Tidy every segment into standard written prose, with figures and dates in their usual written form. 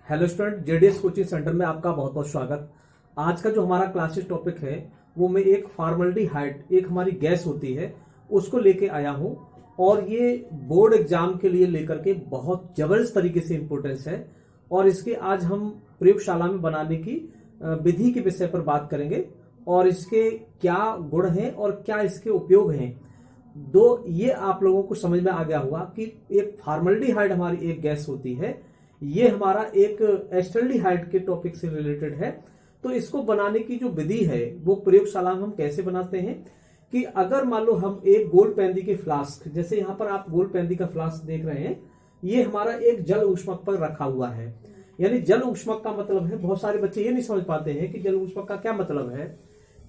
Hello student, JDS coaching centre में आपका बहुत बहुत स्वागत। आज का जो हमारा क्लासेस टॉपिक है वो मैं एक फॉर्मल्डिहाइड, एक हमारी गैस होती है, उसको लेके आया हूं और ये बोर्ड एग्जाम के लिए लेकर के बहुत जबरदस्त तरीके से इंपॉर्टेंस है और इसके आज हम प्रयोगशाला में बनाने की विधि के विषय पर बात करेंगे और इसके क्या गुण हैं और क्या इसके उपयोग हैं। ये आप लोगों को समझ में आ गया होगा कि एक फॉर्मल्डिहाइड हमारी एक गैस होती है, ये हमारा एक एस्टल्डिहाइड के टॉपिक से रिलेटेड है। तो इसको बनाने की जो विधि है वो प्रयोगशाला में हम कैसे बनाते हैं कि अगर मान लो हम एक गोल पेंदी के फ्लास्क, जैसे यहाँ पर आप गोल पेंदी का फ्लास्क देख रहे हैं, ये हमारा एक जल ऊष्मक पर रखा हुआ है। यानी जल ऊष्मक का मतलब है, बहुत सारे बच्चे ये नहीं समझ पाते हैं कि जल ऊष्मक का क्या मतलब है,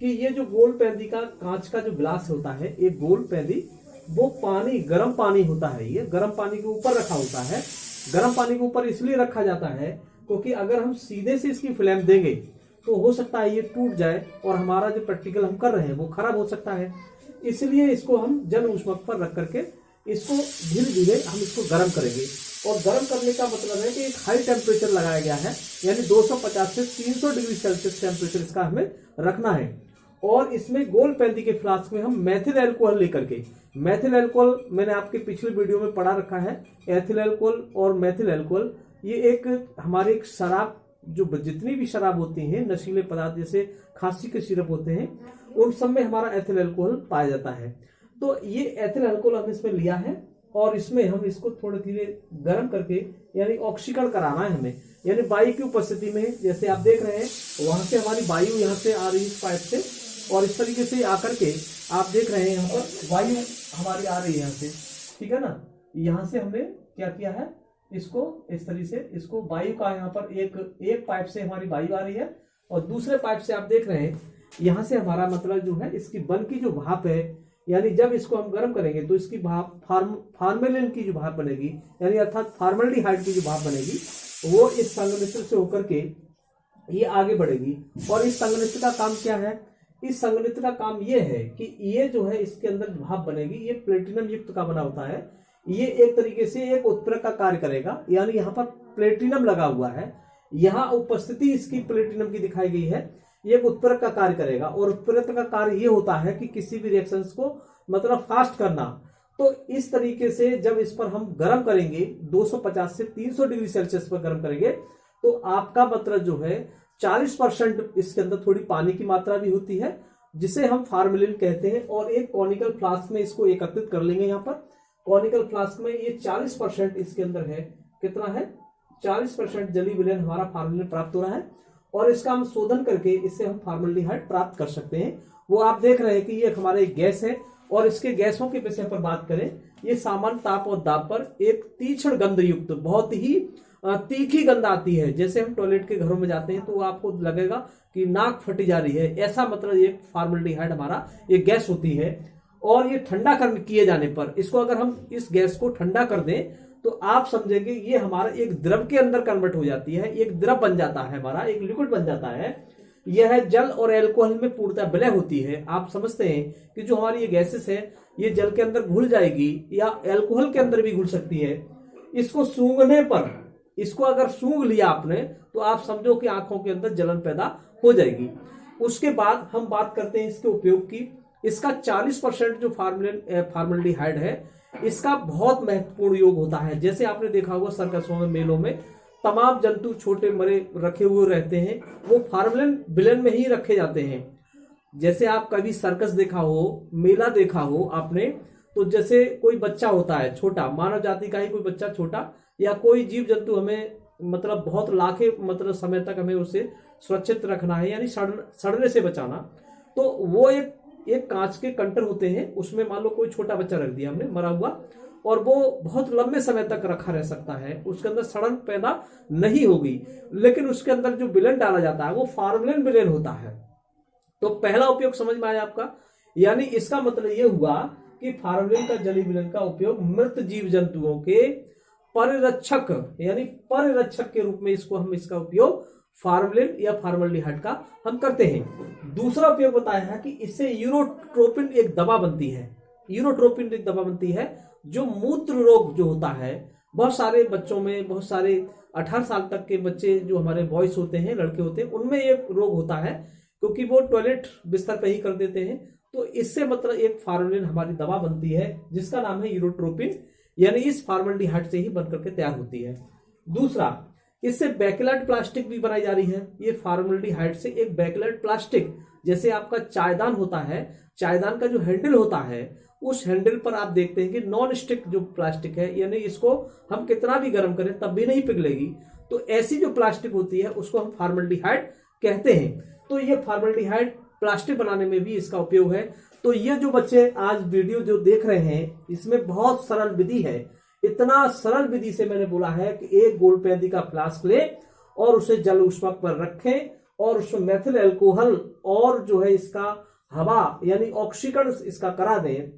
कि ये जो गोल पेंदी का कांच का जो गिलास होता है, एक गोल पेंदी, वो पानी, गर्म पानी होता है, ये गर्म पानी के ऊपर रखा होता है। गर्म पानी के ऊपर इसलिए रखा जाता है क्योंकि अगर हम सीधे से इसकी फ्लेम देंगे तो हो सकता है ये टूट जाए और हमारा जो प्रैक्टिकल हम कर रहे हैं वो खराब हो सकता है। इसलिए इसको हम जल ऊष्मक पर रख करके इसको धीरे धीरे हम इसको गर्म करेंगे। और गर्म करने का मतलब है कि एक हाई टेम्परेचर लगाया गया है, यानी 250 से 300 डिग्री सेल्सियस टेम्परेचर इसका हमें रखना है। और इसमें गोल पेंदी के फ्लास्क में हम मेथिल अल्कोहल लेकर के, मेथिल अल्कोहल मैंने आपके पिछले वीडियो में पढ़ा रखा है, एथिल अल्कोहल और मेथिल अल्कोहल, ये एक हमारे एक शराब, जो जितनी भी शराब होती हैं, नशीले पदार्थ जैसे खांसी के सिरप होते हैं, उन सब में हमारा एथिल अल्कोहल पाया जाता है। तो ये एथिल अल्कोहल हमने इसमें लिया है और इसमें हम इसको थोड़े धीरे गर्म करके, यानी ऑक्सीकरण कराना है हमें, यानी वायु की उपस्थिति में, जैसे आप देख रहे हैं वहां से हमारी वायु यहाँ से आ रही है इस पाइप से, और इस तरीके से आकर के आप देख रहे हैं यहाँ पर वायु हमारी आ रही है यहाँ से, ठीक है ना। यहाँ से हमने क्या किया है, इसको इस तरीके से, इसको वायु का यहाँ पर एक पाइप से हमारी वायु आ रही है और दूसरे पाइप से आप देख रहे हैं यहाँ से हमारा मतलब जो है इसकी बन की जो भाप है, यानी जब इसको हम गर्म करेंगे तो इसकी भाप फार्मेलिन की जो भाप बनेगी, यानी अर्थात फॉर्मल्डिहाइड की जो भाप बनेगी, वो इस संघनित्र से होकर के ये आगे बढ़ेगी। और इस संघनित्र का काम क्या है, इस संघनित्र का काम ये है कि ये जो है इसके अंदर भाप बनेगी, ये प्लेटिनम युक्त का बना होता है, ये एक तरीके से एक उत्प्रेरक का कार्य करेगा। यानी यहाँ पर प्लेटिनम लगा हुआ है, यहाँ उपस्थिति इसकी प्लेटिनम की दिखाई गई है, ये एक उत्प्रेरक का कार्य करेगा। और उत्प्रेरक का कार्य ये होता है कि किसी भी रिएक्शंस को मतलब फास्ट करना। तो इस तरीके से जब इस पर हम गर्म करेंगे, 250 से 300 डिग्री सेल्सियस पर गर्म करेंगे, तो आपका मतलब जो है 40% इसके अंदर थोड़ी पानी की मात्रा भी होती है, जिसे हम फार्मेलिन कहते हैं। और एक कॉनिकल फ्लास्क में इसको एकत्रित कर लेंगे। यहाँ पर कॉनिकल फ्लास्क में ये 40% इसके अंदर है, कितना है, 40% जली विलयन हमारा फार्मेलिन प्राप्त हो रहा है और इसका हम शोधन करके इससे हम फॉर्मल्डिहाइड प्राप्त कर सकते हैं। वो आप देख रहे हैं कि ये हमारा एक गैस है और इसके गैसों के विषय पर बात करें, ये सामान्य ताप और दाब पर एक तीक्ष्ण गंध युक्त, बहुत ही तीखी गंध आती है। जैसे हम टॉयलेट के घरों में जाते हैं तो आपको लगेगा कि नाक फटी जा रही है, ऐसा मतलब ये फॉर्मल्डिहाइड हमारा एक गैस होती है। और ये ठंडा किए जाने पर, इसको अगर हम इस गैस को ठंडा कर दें तो आप समझेंगे ये हमारा एक द्रव के अंदर कन्वर्ट हो जाती है, एक द्रव बन जाता है, हमारा एक लिक्विड बन जाता है। यह जल और एल्कोहल में पूर्णतः विलय होती है। आप समझते हैं कि जो हमारी ये गैसेस है ये जल के अंदर घुल जाएगी या एल्कोहल के अंदर भी घुल सकती है। इसको सूंघने पर, इसको अगर सूंघ लिया आपने तो आप समझो कि आंखों के अंदर जलन पैदा हो जाएगी। उसके बाद हम बात करते हैं इसके उपयोग की। इसका 40% जो फॉर्मल्डिहाइड है, इसका बहुत महत्वपूर्ण योग होता है। जैसे आपने देखा होगा सर्कसों में, मेलों में तमाम जंतु छोटे मरे रखे हुए रहते हैं, वो फॉर्मलिन विलेन में ही रखे जाते हैं। जैसे आप कभी सर्कस देखा हो, मेला देखा हो आपने, तो जैसे कोई बच्चा होता है छोटा, मानव जाति का ही कोई बच्चा छोटा या कोई जीव जंतु, हमें मतलब बहुत लाखे मतलब समय तक हमें उसे सुरक्षित रखना है, यानी सड़ने से बचाना। तो वो एक कांच के कंटर होते हैं, उसमें मान लो कोई छोटा बच्चा रख दिया हमने मरा हुआ, और वो बहुत लंबे समय तक रखा रह सकता है, उसके अंदर सड़न पैदा नहीं होगी। लेकिन उसके अंदर जो विलेन डाला जाता है वो फॉर्मलिन विलेन होता है। तो पहला उपयोग समझ में आया आपका, यानी इसका मतलब ये हुआ कि फॉर्मलिन का जली विलेन का उपयोग मृत जीव जंतुओं के परिरक्षक, यानी परिरक्षक के रूप में इसको हम, इसका उपयोग फॉर्मलिन या फॉर्मल्डिहाइड का हम करते हैं। दूसरा उपयोग बताया है कि इससे यूरोट्रोपिन एक दवा बनती है, यूरोट्रोपिन एक दवा बनती है जो मूत्र रोग जो होता है, बहुत सारे बच्चों में, बहुत सारे 18 साल तक के बच्चे जो हमारे बॉयज होते हैं, लड़के होते हैं, उनमें ये रोग होता है क्योंकि वो टॉयलेट बिस्तर पे ही कर देते हैं। तो इससे मतलब एक फार्मेलिन हमारी दवा बनती है जिसका नाम है यूरोट्रोपिन, यानी इस फार्मल्डिहाइड से ही बनकर के तैयार होती है। दूसरा, इससे बैकेलाइट प्लास्टिक भी बनाई जा रही है। ये फार्मल्डिहाइड से एक बैकेलाइट प्लास्टिक, जैसे आपका चायदान होता है, चायदान का जो हैंडल होता है उस हैंडल पर आप देखते हैं कि नॉन स्टिक जो प्लास्टिक है, यानी इसको हम कितना भी गर्म करें तब भी नहीं पिघलेगी। तो ऐसी जो प्लास्टिक होती है उसको हम फार्मल्डिहाइड कहते हैं। तो ये फार्मल्डिहाइड प्लास्टिक बनाने में भी इसका उपयोग है। तो ये जो बच्चे आज वीडियो जो देख रहे हैं, इसमें बहुत सरल विधि है। इतना सरल विधि से मैंने बोला है कि एक गोलपेंदी का फ्लास्क ले और उसे जल ऊष्मक पर रखें और उसमें मेथिल अल्कोहल और जो है इसका हवा यानी ऑक्सीकरण इसका करा दें।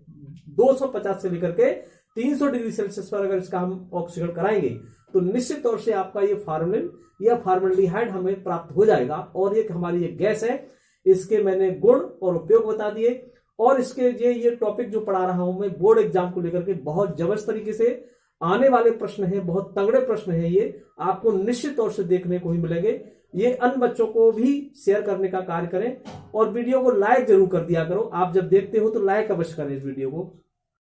250 से लेकर के 300 डिग्री सेल्सियस पर अगर इसका हम ऑक्सीकरण कराएंगे तो निश्चित तौर से आपका ये फार्मलिन या फार्मल्डिहाइड हमें प्राप्त हो जाएगा। और ये हमारी ये गैस है, इसके मैंने गुण और उपयोग बता दिए। और इसके ये टॉपिक जो पढ़ा रहा हूं मैं बोर्ड एग्जाम को लेकर के बहुत जबरदस्त तरीके से आने वाले प्रश्न हैं, बहुत तगड़े प्रश्न हैं, ये आपको निश्चित तौर से देखने को ही मिलेंगे। ये अन्य बच्चों को भी शेयर करने का कार्य करें और वीडियो को लाइक जरूर कर दिया करो। आप जब देखते हो तो लाइक अवश्य करें इस वीडियो को।